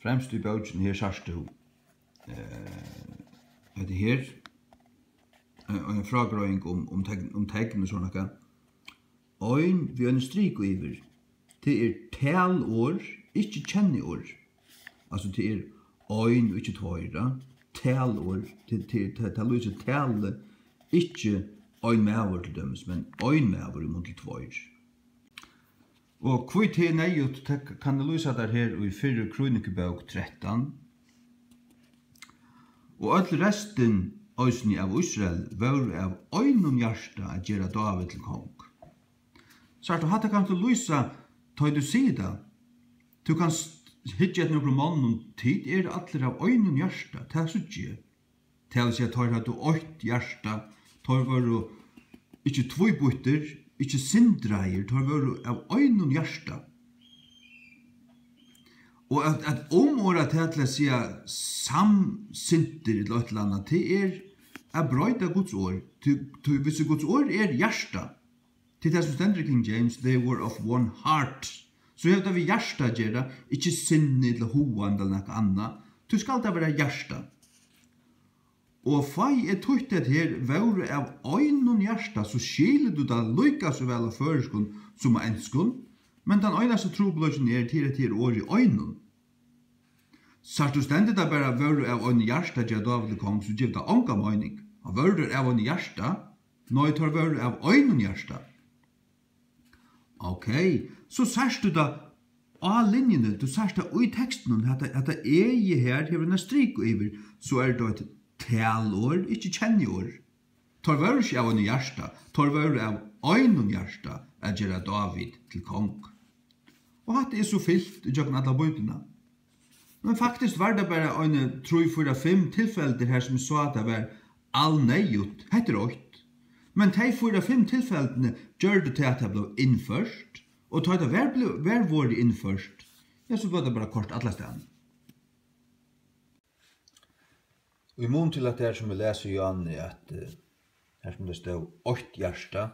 Fremst i bøtjen her sørst du det her en fragrøying om tegn og sånn noe. Ein vi en strik over. Det talår, ikke kjenneår. Altså det ein og ikke tøyre. Talår, det lyser tale, ikke ein mæver til dømes, men ein mæver i mål til tøyre. Og kvitt er nøyut, kan du lysa der her i 4 Kronikebok 13. Og all resten øysni av Israel var av øynum hjarta at gjera David til kong. Så du hatt kan du lysa, ta du sier det. Du kan hitja et nokre mann tid allir av øynum hjarta, ta sutje. Til seg tar at du øyt hjarta, tar var du ikkje tvøybutter, ikkje sindreier, tar var du av øynum hjarta. Og at omåra til å si samsinter i løytlanda, det brøyta Guds år. Hvis Guds år hjarta, til det som stender i King James, they were of one heart. Så hevda vi hjarta gjerra, ikkje sinne eller hoan eller noe anna. Du skal da være hjarta. Og fai tøytet her, vore av øynun hjarta, så skiler du da lykka så vel av føreskun som av enskun, men den øynaste trobløsjen til år i øynun. Så du stendet da bare vore av øynun hjarta gjerra David kom, så giv da ånga møyning. Og vore av øynun hjarta, når tar vore av øynun hjarta. Ok, så sørst du da av linjene, du sørst da i teksten, at det her, hever en strik over, så det et talår, ikke kjenneår. Tar vore ikke av øynun hjarta, tar vore av øynun hjarta, at gjerra David til kong. Og hatt så fyllt i jøkken alle bøytene. Men faktisk var det bare en 3-4-5 tilfeller her som sa at det var allneiut, heter 8. Men de 4-5 tilfellene gjør det til at det ble innførst, og til at det var vært innførst, ja, så var det bare kort alle stedene. Og i mån til at det som vi leser i Johan, at her som det stod 8 hjersta,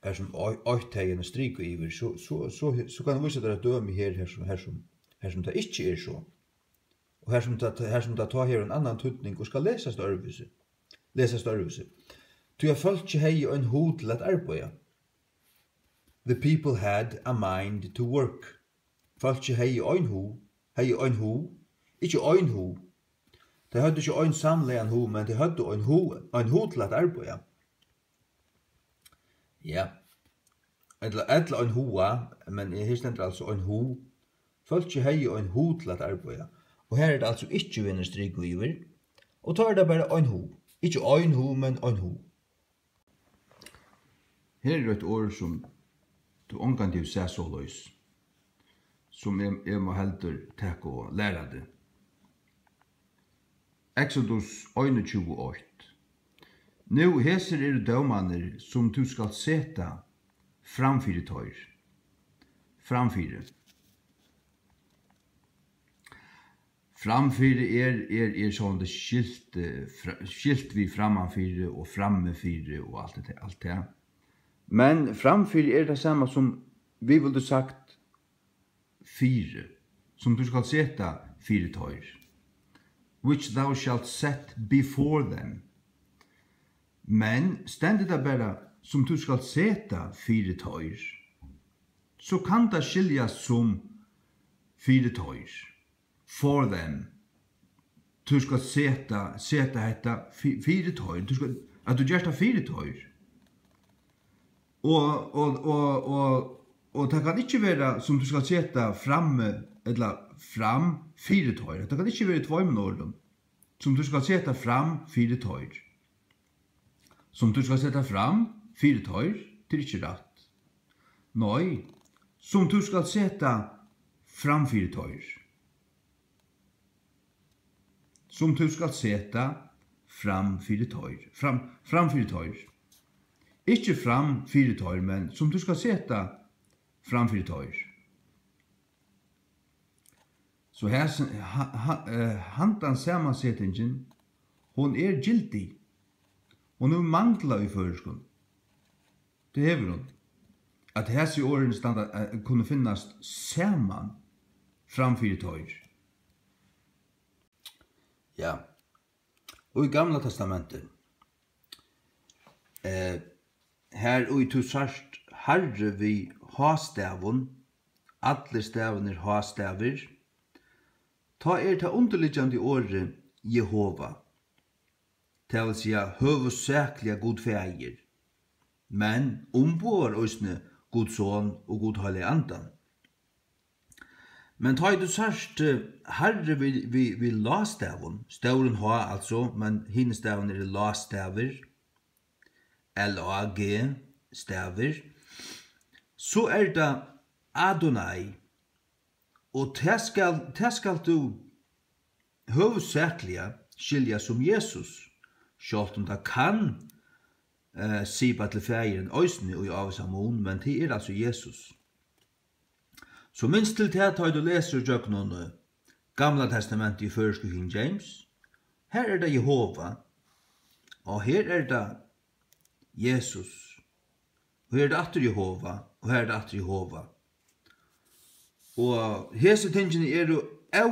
her som 8 tegene stryker iver, så kan vi vise dere døme her som det ikke så. Og her som det tar her en annan tydning og skal lese størrelse. Du har følt ikke hei og en hod til at arbeide. The people had a mind to work. Følt ikke hei og en hod, ikke en hod. De hadde ikke en samleie en hod, men de hadde en hod til at arbeide. Ja. Eller en hoa, men her stender altså en hod. Følt ikke hei og en hod til at arbeide. Og her det altså ikke vinner stryk og iver. Og tar det bare en hod. Ikke en hod, men en hod. Her et ord som du omgående ser så løs. Som jeg må heldur takke og lære det. Exodus 21:8. Nå heser dømaner som du skal seta framfyrir tøyr. Framfyrir. Framfyrir sånn det skilt vi framfyrir og frammefyrir og alt det. Men framfyrir det samme som vi ville sagt fire, som du skal seta fire tøyr. Which thou shalt set before them. Men stendet det bare som du skal seta fire tøyr, så kan det skiljas som fire tøyr. For them. Du skal seta hetta fire tøyr. At du gjør det fire tøyr. Og det kan ikke være som du skal seta framme, eller fram fire tøyr. Det kan ikke være tvøymenorden. Som du skal seta fram fire tøyr. Som du skal seta fram fire tøyr, det er ikke rett. Nei, som du skal seta fram fire tøyr. Som du skal seta fram fire tøyr. Fram fire tøyr. Ikke fram fire tøyr, men som du skal seta fram fire tøyr. Så handan samansetningen, hon gildig. Hon mangla i føreskund. Det hever hon. At hese årene standa kunne finnast saman. framfyrir tøyr. Ja. Og i Gamla testamentet, her og i tu sarst Herre vi hastavun, alle stavner hastavir, ta ta underliggjande året Jehova, det vil säga høvesakliga god fægir, men ombår òsne god son og god heilig andan. Men ta du sørst Herre vi lastavun, stavren ha altså, men hinn stavren lastaver, L-A-G staver, så det Adonai, og det skal du høvesakliga skilja som Jesus, sjalt om det kan sipa til fægiren òsne og i avsamon, men det altså Jesus. Så minst til det tar du leser jøknon Gamla testamentet i førske King James, her det Jehova, og her det Jesus, og her det atter Jehova, og her det atter Jehova. Og hese tingene jo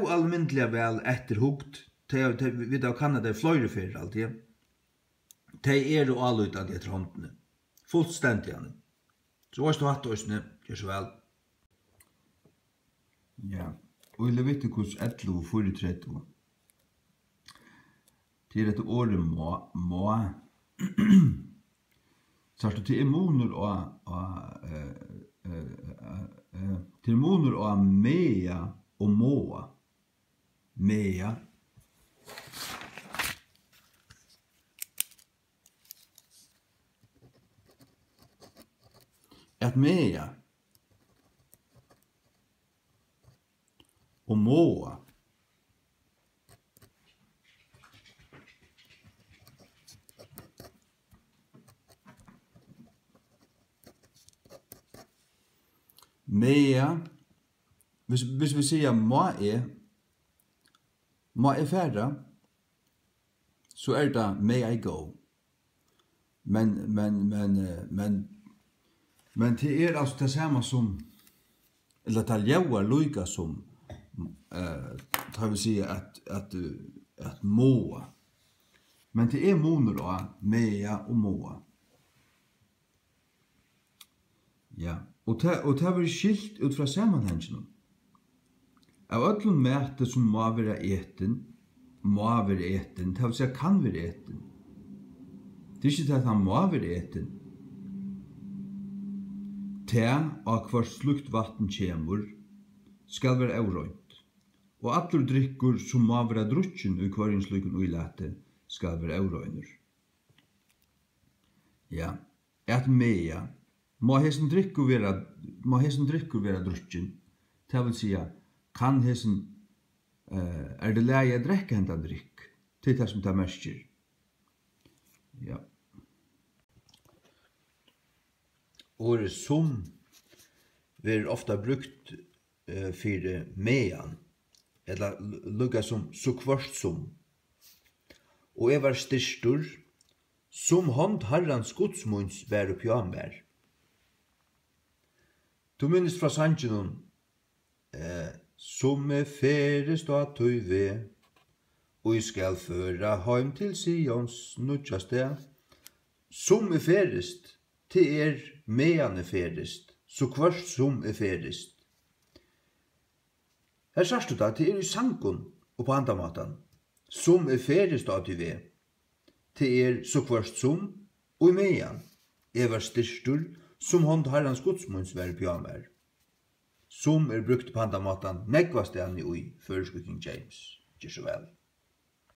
almindelig vel etterhugt, vi da kan det fløyre fyrir alltid. De jo allutad etter håndene, fullstendig. Så varst du hatt òsne, gjør så vel. Ja, og i Leviticus 11:34, til dette året må, så til immuner og mea og moa. Mea. At mea og moa. Mea, hvis vi sier må færre, så det may I go. Men det altså det samme som, eller det ljauar luika som, tar vi si at må. Men det moner av mea og må. Ja, og det var skilt ut fra sammenhengen. Av öllum mæte som må være eten, det vil si kan være eten. Det ikke det at han må være eten. Te av hver slukt vatten kjemur, skal være aurøynt. Og allur drikkur som må være drukken i hver slukken uilate, skal være aurøyner. Ja, at mea, må hesen drikkur være drukken, det vil si kan hesen det leie drekka hendan drikk, til det som det mersker. Ja. Ordet som blir ofta brukt for mean, eller lukka som så kvart som. Og var styrstur, som hånd Herrans godsmunds bær og pjamvær. Du minnes fra sangen som ferest og tøy ve, og skal føra heim til Sions nudjaste. Som ferest, til mean ferest, så kvart som ferest. Her sørst du da, til i sangen og på andamatan. Som ferest og tøy ve, til så kvart som, og i mean, var styrstur, som hånd Herrans godsmunds bær og pjamvær. Som brukt på andamatan nekvaste han i førske King James. Ikke så vel.